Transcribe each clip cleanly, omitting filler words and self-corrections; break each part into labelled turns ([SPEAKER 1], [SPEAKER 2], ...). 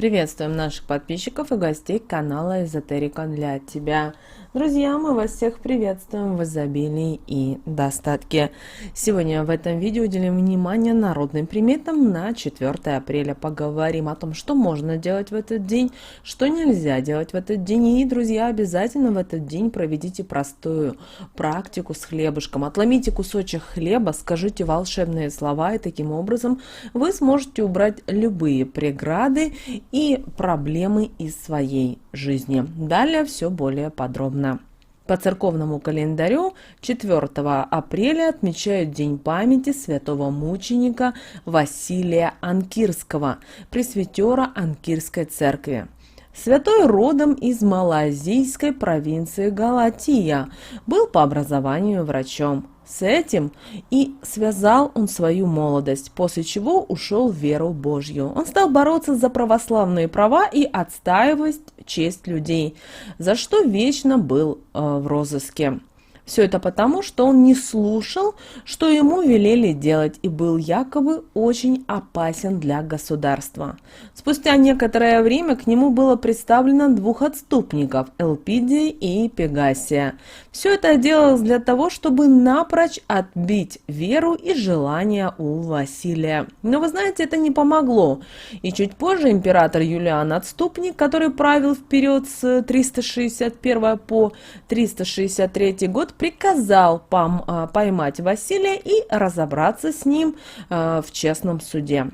[SPEAKER 1] Приветствуем наших подписчиков и гостей канала Эзотерика для тебя. Друзья, мы вас всех приветствуем в изобилии и достатке. Сегодня в этом видео уделим внимание народным приметам на 4 апреля. Поговорим о том, что можно делать в этот день, что нельзя делать в этот день. И, друзья, обязательно в этот день проведите простую практику с хлебушком. Отломите кусочек хлеба, скажите волшебные слова, и таким образом вы сможете убрать любые преграды и проблемы из своей жизни. Далее все более подробно. По церковному календарю 4 апреля отмечают День памяти святого мученика Василия Анкирского, пресвитера Анкирской церкви. Святой родом из малазийской провинции Галатия, был по образованию врачом. С этим и связал он свою молодость, после чего ушел в веру Божью. Он стал бороться за православные права и отстаивать честь людей, за что вечно был в розыске. Все это потому, что он не слушал, что ему велели делать, и был якобы очень опасен для государства. Спустя некоторое время к нему было представлено двух отступников – Элпидия и Пегасия. Все это делалось для того, чтобы напрочь отбить веру и желания у Василия. Но вы знаете, это не помогло. И чуть позже император Юлиан Отступник, который правил в период с 361 по 363 год, приказал поймать Василия и разобраться с ним в честном суде.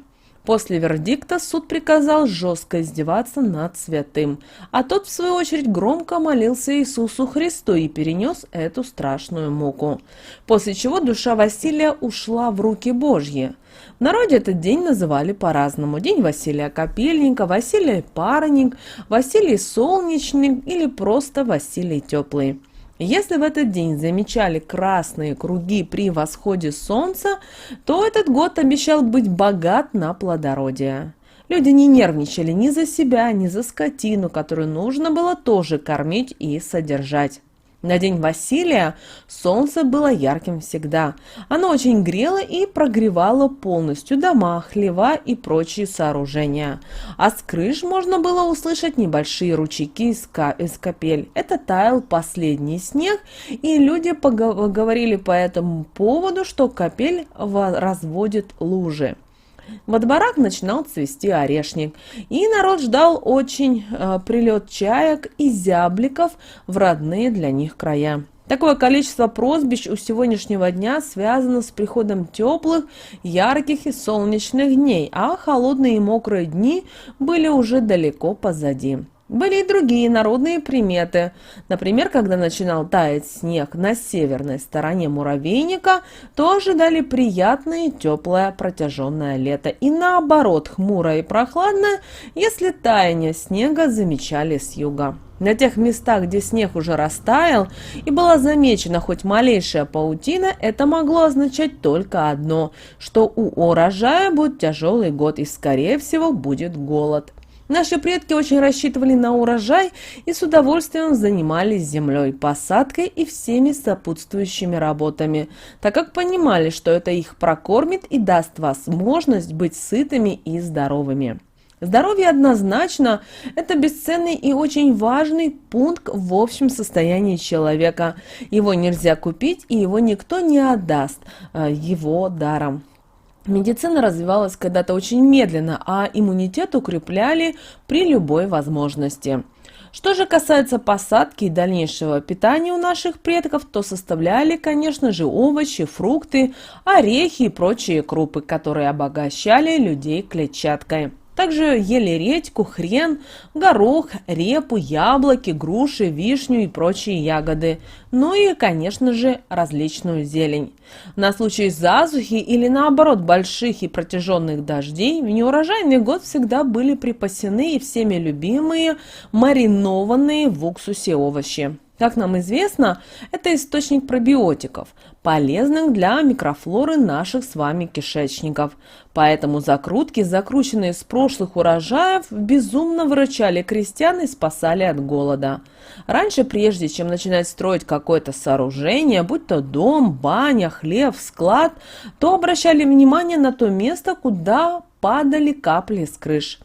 [SPEAKER 1] После вердикта суд приказал жестко издеваться над святым, а тот, в свою очередь, громко молился Иисусу Христу и перенес эту страшную муку. После чего душа Василия ушла в руки Божьи. В народе этот день называли по-разному. День Василия Капельника, Василий Парник, Василий Солнечник или просто Василий Теплый. Если в этот день замечали красные круги при восходе солнца, то этот год обещал быть богат на плодородие. Люди не нервничали ни за себя, ни за скотину, которую нужно было тоже кормить и содержать. На день Василия солнце было ярким всегда. Оно очень грело и прогревало полностью дома, хлева и прочие сооружения. А с крыш можно было услышать небольшие ручейки из капель. Это таял последний снег, и люди говорили по этому поводу, что капель разводит лужи. Во дворах начинал цвести орешник, и народ ждал очень прилет чаек и зябликов в родные для них края. Такое количество прозвищ у сегодняшнего дня связано с приходом теплых, ярких и солнечных дней, а холодные и мокрые дни были уже далеко позади. Были и другие народные приметы. Например, когда начинал таять снег на северной стороне муравейника, то ожидали приятное, теплое, протяженное лето. И наоборот, хмурое и прохладное, если таяние снега замечали с юга. На тех местах, где снег уже растаял и была замечена хоть малейшая паутина, это могло означать только одно, что у урожая будет тяжелый год и, скорее всего, будет голод. Наши предки очень рассчитывали на урожай и с удовольствием занимались землей, посадкой и всеми сопутствующими работами, так как понимали, что это их прокормит и даст возможность быть сытыми и здоровыми. Здоровье однозначно – это бесценный и очень важный пункт в общем состоянии человека. Его нельзя купить, и его никто не отдаст его даром. Медицина развивалась когда-то очень медленно, а иммунитет укрепляли при любой возможности. Что же касается посадки и дальнейшего питания у наших предков, то составляли, конечно же, овощи, фрукты, орехи и прочие крупы, которые обогащали людей клетчаткой. Также ели редьку, хрен, горох, репу, яблоки, груши, вишню и прочие ягоды. Ну и, конечно же, различную зелень. На случай засухи или наоборот больших и протяженных дождей в неурожайный год всегда были припасены и всеми любимые маринованные в уксусе овощи. Как нам известно, это источник пробиотиков, полезных для микрофлоры наших с вами кишечников. Поэтому закрутки, закрученные с прошлых урожаев, безумно выручали крестьян и спасали от голода. Раньше, прежде чем начинать строить какое-то сооружение, будь то дом, баня, хлев, склад, то обращали внимание на то место, куда падали капли с крыш.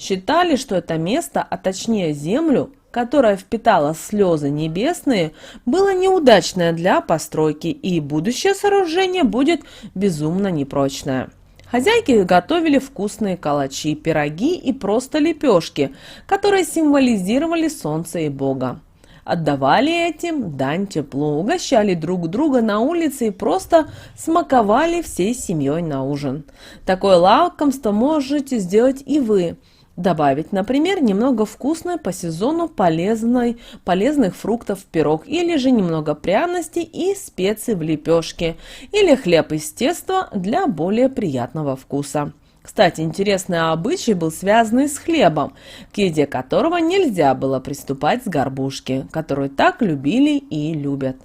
[SPEAKER 1] Считали, что это место, а точнее землю, которая впитала слезы небесные, было неудачное для постройки, и будущее сооружение будет безумно непрочное. Хозяйки готовили вкусные калачи, пироги и просто лепешки, которые символизировали солнце и Бога. Отдавали этим дань теплу, угощали друг друга на улице и просто смаковали всей семьей на ужин. Такое лакомство можете сделать и вы. Добавить, например, немного вкусной по сезону полезных фруктов в пирог, или же немного пряностей и специй в лепешке, или хлеб из теста для более приятного вкуса. Кстати, интересный обычай был связанный с хлебом, к еде которого нельзя было приступать с горбушки, которую так любили и любят.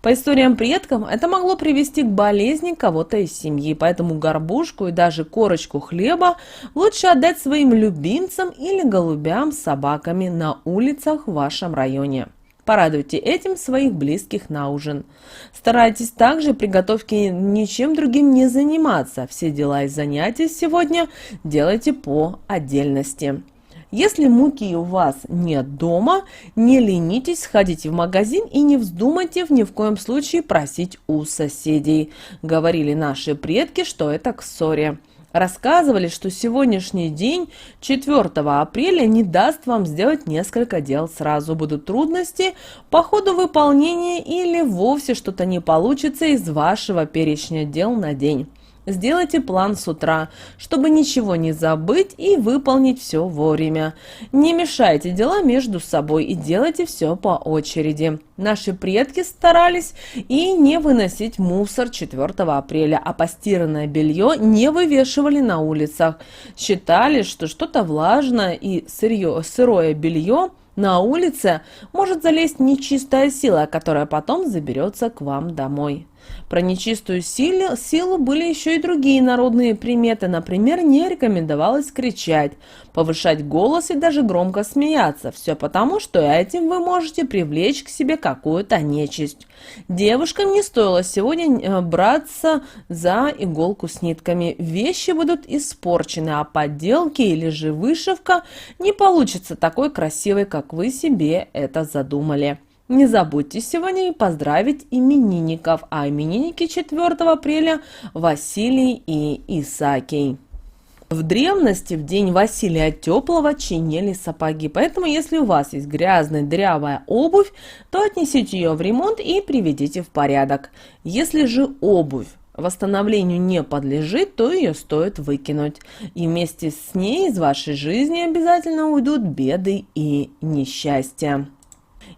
[SPEAKER 1] По историям предков, это могло привести к болезни кого-то из семьи, поэтому горбушку и даже корочку хлеба лучше отдать своим любимцам или голубям с собаками на улицах в вашем районе. Порадуйте этим своих близких на ужин. Старайтесь также при готовке ничем другим не заниматься. Все дела и занятия сегодня делайте по отдельности. Если муки у вас нет дома, не ленитесь, сходите в магазин и не вздумайте ни в коем случае просить у соседей. Говорили наши предки, что это к ссоре. Рассказывали, что сегодняшний день, 4 апреля, не даст вам сделать несколько дел сразу. Будут трудности по ходу выполнения или вовсе что-то не получится из вашего перечня дел на день. Сделайте план с утра, чтобы ничего не забыть и выполнить все вовремя. Не мешайте дела между собой и делайте все по очереди. Наши предки старались и не выносить мусор 4 апреля, а постиранное белье не вывешивали на улицах. Считали, что что-то влажное и сырое белье на улице может залезть нечистая сила, которая потом заберется к вам домой. Про нечистую силу были еще и другие народные приметы. Например, не рекомендовалось кричать, повышать голос и даже громко смеяться. Все потому, что этим вы можете привлечь к себе какую-то нечисть. Девушкам не стоило сегодня браться за иголку с нитками. Вещи будут испорчены, а подделки или же вышивка не получится такой красивой, как вы себе это задумали. Не забудьте сегодня и поздравить именинников, а именинники 4 апреля Василий и Исаакий. В древности в день Василия Теплого чинили сапоги, поэтому если у вас есть грязная дырявая обувь, то отнесите ее в ремонт и приведите в порядок. Если же обувь восстановлению не подлежит, то ее стоит выкинуть. И вместе с ней из вашей жизни обязательно уйдут беды и несчастья.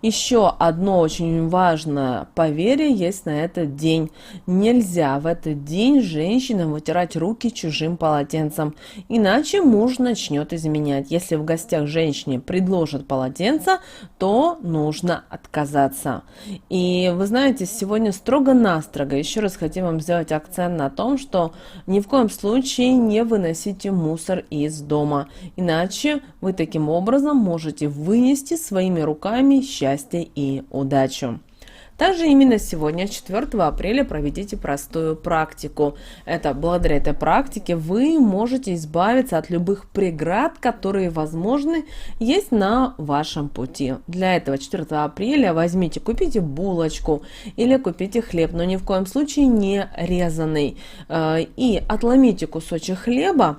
[SPEAKER 1] Еще одно очень важное поверье есть на этот день. Нельзя в этот день женщинам вытирать руки чужим полотенцем, иначе муж начнет изменять. Если в гостях женщине предложат полотенце, то нужно отказаться. И вы знаете, сегодня строго-настрого еще раз хотим вам сделать акцент на том, что ни в коем случае не выносите мусор из дома, иначе вы таким образом можете вынести своими руками счастье и удачу. Также именно сегодня, 4 апреля, проведите простую практику. Благодаря этой практике вы можете избавиться от любых преград, которые, возможны, есть на вашем пути. Для этого 4 апреля купите булочку или купите хлеб, но ни в коем случае не резаный. И отломите кусочек хлеба.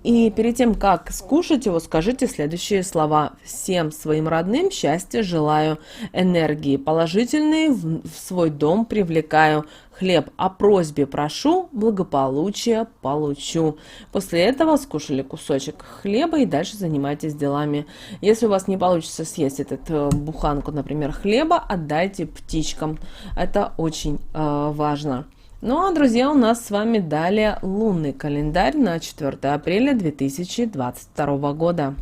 [SPEAKER 1] И перед тем, как скушать его, скажите следующие слова. Всем своим родным счастья желаю, энергии положительные в свой дом привлекаю, хлеб о просьбе прошу, благополучие получу. После этого скушали кусочек хлеба и дальше занимайтесь делами. Если у вас не получится съесть эту буханку, например, хлеба, отдайте птичкам. Это очень важно. Ну а, друзья, у нас с вами далее лунный календарь на 4 апреля 2022 года.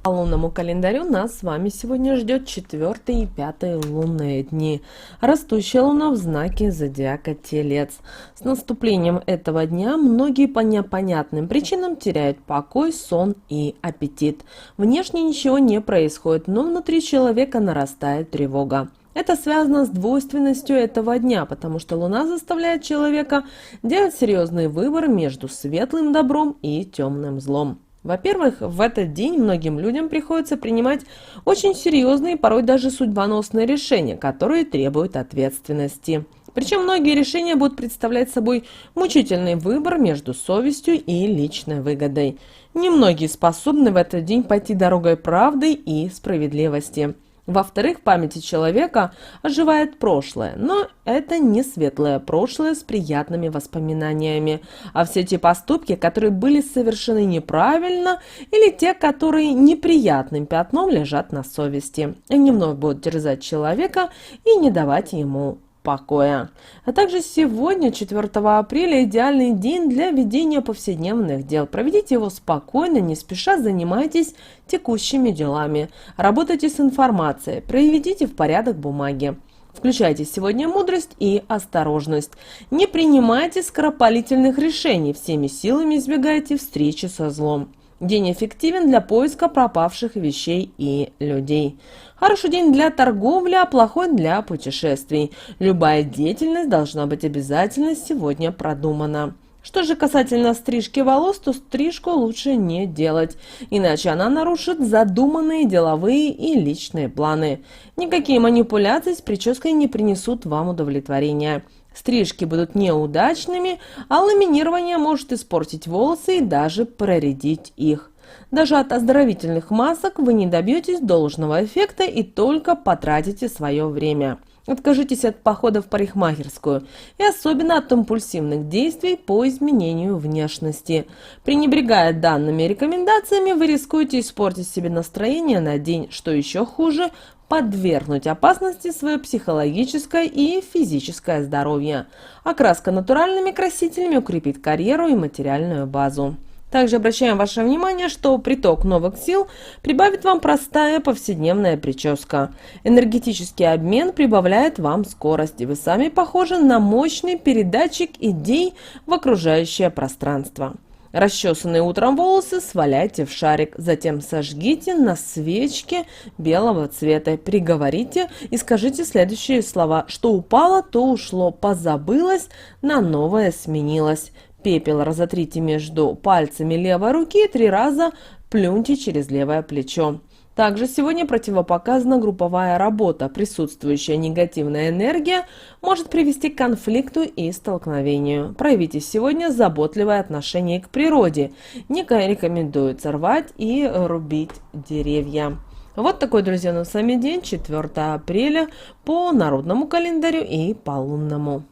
[SPEAKER 1] По лунному календарю нас с вами сегодня ждет 4 и 5 лунные дни. Растущая луна в знаке зодиака Телец. С наступлением этого дня многие по непонятным причинам теряют покой, сон и аппетит. Внешне ничего не происходит, но внутри человека нарастает тревога. Это связано с двойственностью этого дня, потому что Луна заставляет человека делать серьезный выбор между светлым добром и темным злом. Во-первых, в этот день многим людям приходится принимать очень серьезные, порой даже судьбоносные решения, которые требуют ответственности. Причем многие решения будут представлять собой мучительный выбор между совестью и личной выгодой. Немногие способны в этот день пойти дорогой правды и справедливости. Во-вторых, в памяти человека оживает прошлое, но это не светлое прошлое с приятными воспоминаниями, а все те поступки, которые были совершены неправильно, или те, которые неприятным пятном лежат на совести. Они вновь будут терзать человека и не давать ему покоя. А также сегодня, 4 апреля, идеальный день для ведения повседневных дел. Проведите его спокойно, не спеша, занимайтесь текущими делами. Работайте с информацией, приведите в порядок бумаги. Включайте сегодня мудрость и осторожность. Не принимайте скоропалительных решений, всеми силами избегайте встречи со злом. День эффективен для поиска пропавших вещей и людей. Хороший день для торговли, а плохой для путешествий. Любая деятельность должна быть обязательно сегодня продумана. Что же касательно стрижки волос, то стрижку лучше не делать, иначе она нарушит задуманные деловые и личные планы. Никакие манипуляции с прической не принесут вам удовлетворения. Стрижки будут неудачными, а ламинирование может испортить волосы и даже проредить их. Даже от оздоровительных масок вы не добьетесь должного эффекта и только потратите свое время. Откажитесь от похода в парикмахерскую и особенно от импульсивных действий по изменению внешности. Пренебрегая данными рекомендациями, вы рискуете испортить себе настроение на день, что еще хуже – подвергнуть опасности свое психологическое и физическое здоровье. Окраска натуральными красителями укрепит карьеру и материальную базу. Также обращаем ваше внимание, что приток новых сил прибавит вам простая повседневная прическа. Энергетический обмен прибавляет вам скорость, и вы сами похожи на мощный передатчик идей в окружающее пространство. Расчесанные утром волосы сваляйте в шарик, затем сожгите на свечке белого цвета, приговорите и скажите следующие слова: что упало, то ушло, позабылось, на новое сменилось. Пепел разотрите между пальцами левой руки и 3 раза плюньте через левое плечо. Также сегодня противопоказана групповая работа. Присутствующая негативная энергия может привести к конфликту и столкновению. Проявите сегодня заботливое отношение к природе. Не рекомендуется рвать и рубить деревья. Вот такой, друзья, у нас с вами день, 4 апреля, по народному календарю и по лунному.